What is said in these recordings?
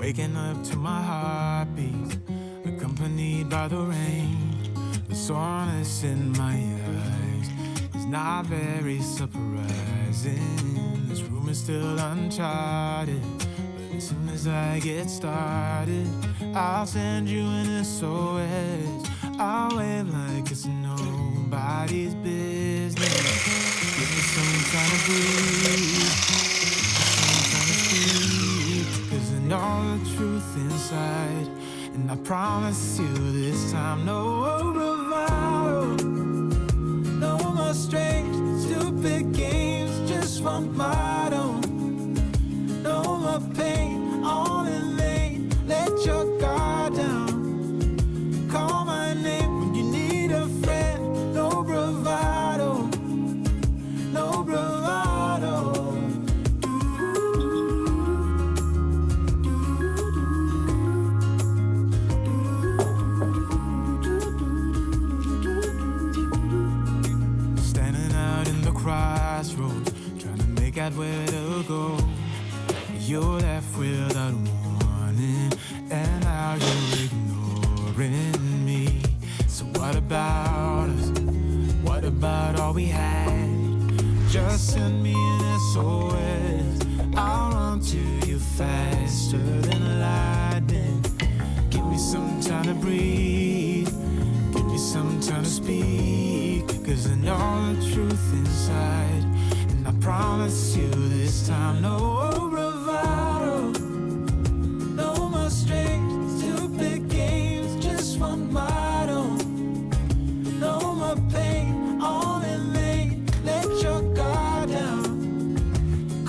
Waking up to my heartbeat, accompanied by the rain. The soreness in my eyes is not very surprising. This room is still uncharted, but as soon as I get started, I'll send you an SOS. I'll wave like it's nobody's business. Give me some time to breathe, some time to speak, 'cause I know the truth inside. And I promise you this time, no bravado, no more strange, stupid games, just one motto. No more pain, all in vain, let your guard down. Call my name when you need a friend, no bravado, no bravado. Crossroads, trying to make out where to go. You're left without warning, and now you're ignoring me. So what about us? What about all we had? Just send me an SOS. I'll run to you faster than lightning. Give me some time to breathe, give me some time to speak, 'cause I know the truth inside. And I promise you this time, no bravado, no more strange, stupid games, just one motto. No more pain, all in vain, let your guard down.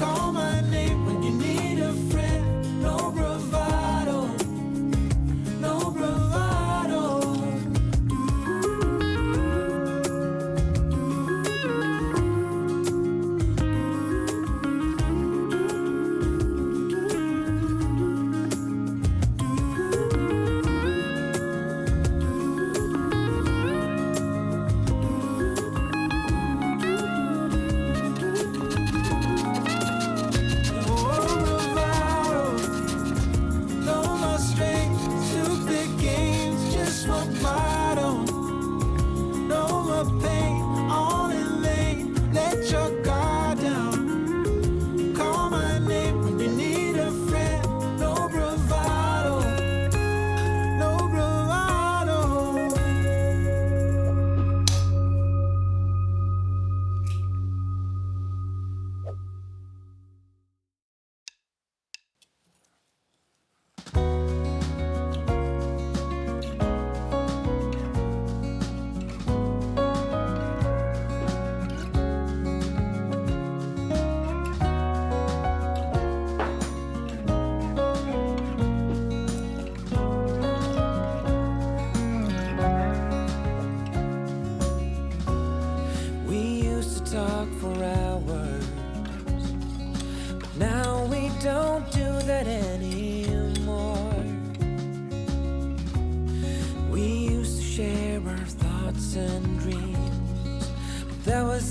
Call my name when you need a friend, no bravado, no bravado.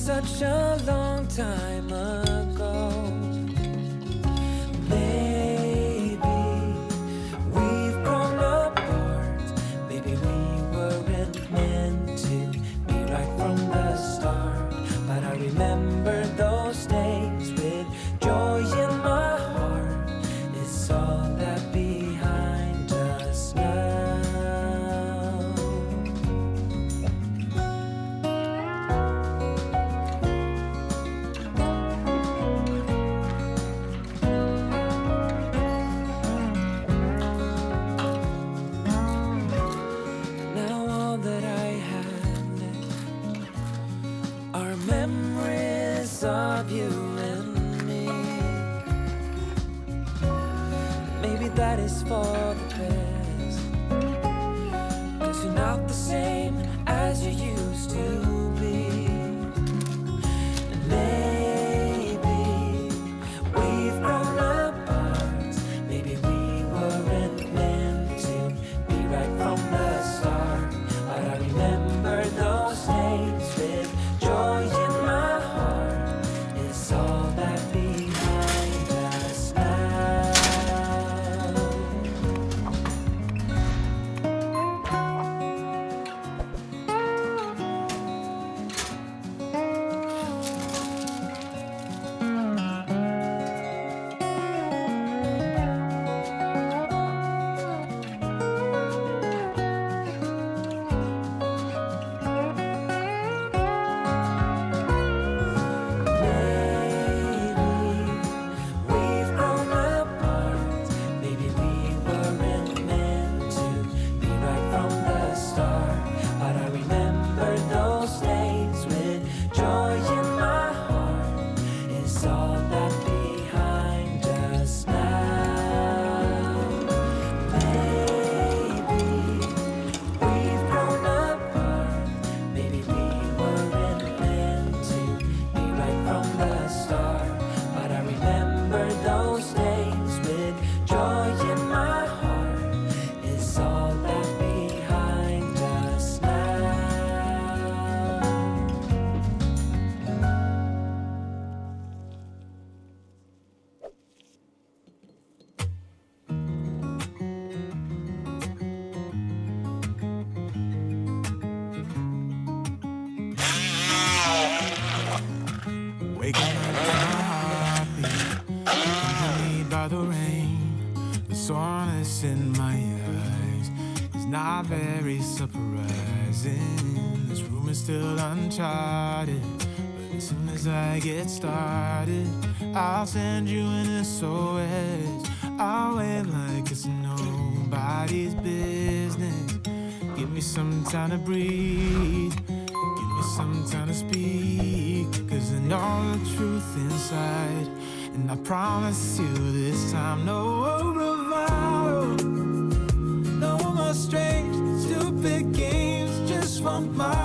Such a long time ago. Maybe we've grown apart. Maybe we weren't meant to be right from the start. But I remember those days with joy in my heart. It's all that behind us now. Of you and me. Maybe that is for the best, 'cause you're not the same as you used to be. And maybe we've grown apart. Maybe we weren't meant to be right from the start. But I remember those days with joy in my heart. It's all that behind us now. not very surprising. This room is still uncharted, but as soon as I get started, I'll send you an SOS. I'll wait like it's nobody's business. Give me some time to breathe, give me some time to speak, 'cause I know the truth inside. And I promise you this time, no bravado, no more strange, stupid games, just want my